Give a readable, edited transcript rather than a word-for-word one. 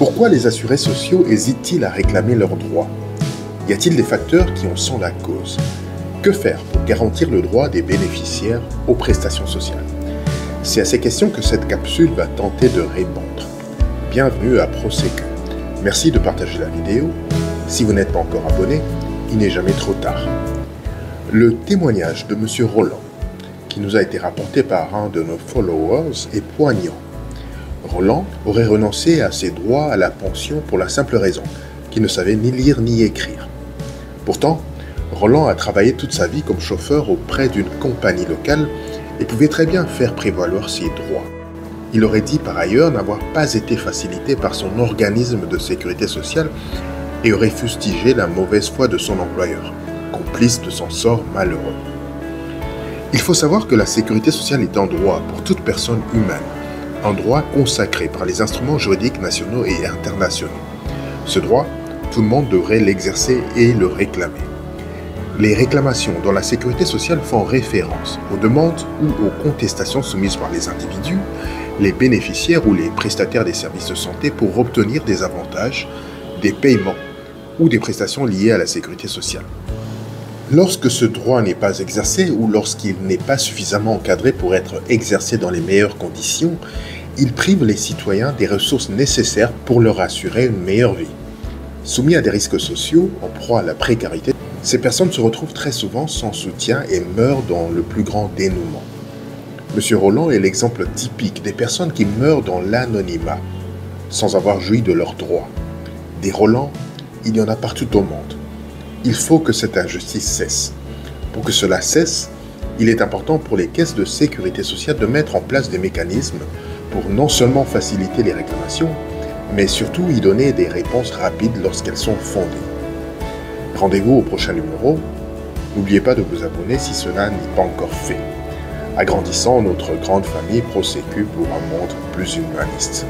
Pourquoi les assurés sociaux hésitent-ils à réclamer leurs droits? Y a-t-il des facteurs qui en sont la cause? Que faire pour garantir le droit des bénéficiaires aux prestations sociales? C'est à ces questions que cette capsule va tenter de répondre. Bienvenue à ProSécu. Merci de partager la vidéo. Si vous n'êtes pas encore abonné, il n'est jamais trop tard. Le témoignage de M. Roland, qui nous a été rapporté par un de nos followers, est poignant. Roland aurait renoncé à ses droits à la pension pour la simple raison qu'il ne savait ni lire ni écrire. Pourtant, Roland a travaillé toute sa vie comme chauffeur auprès d'une compagnie locale et pouvait très bien faire prévaloir ses droits. Il aurait dit par ailleurs n'avoir pas été facilité par son organisme de sécurité sociale et aurait fustigé la mauvaise foi de son employeur, complice de son sort malheureux. Il faut savoir que la sécurité sociale est un droit pour toute personne humaine, un droit consacré par les instruments juridiques nationaux et internationaux. Ce droit, tout le monde devrait l'exercer et le réclamer. Les réclamations dans la sécurité sociale font référence aux demandes ou aux contestations soumises par les individus, les bénéficiaires ou les prestataires des services de santé pour obtenir des avantages, des paiements ou des prestations liées à la sécurité sociale. Lorsque ce droit n'est pas exercé ou lorsqu'il n'est pas suffisamment encadré pour être exercé dans les meilleures conditions, il prive les citoyens des ressources nécessaires pour leur assurer une meilleure vie. Soumis à des risques sociaux, en proie à la précarité, ces personnes se retrouvent très souvent sans soutien et meurent dans le plus grand dénouement. M. Roland est l'exemple typique des personnes qui meurent dans l'anonymat, sans avoir joui de leurs droits. Des Roland, il y en a partout au monde. Il faut que cette injustice cesse. Pour que cela cesse, il est important pour les caisses de sécurité sociale de mettre en place des mécanismes pour non seulement faciliter les réclamations, mais surtout y donner des réponses rapides lorsqu'elles sont fondées. Rendez-vous au prochain numéro. N'oubliez pas de vous abonner si cela n'est pas encore fait. Agrandissons notre grande famille ProSécu pour un monde plus humaniste.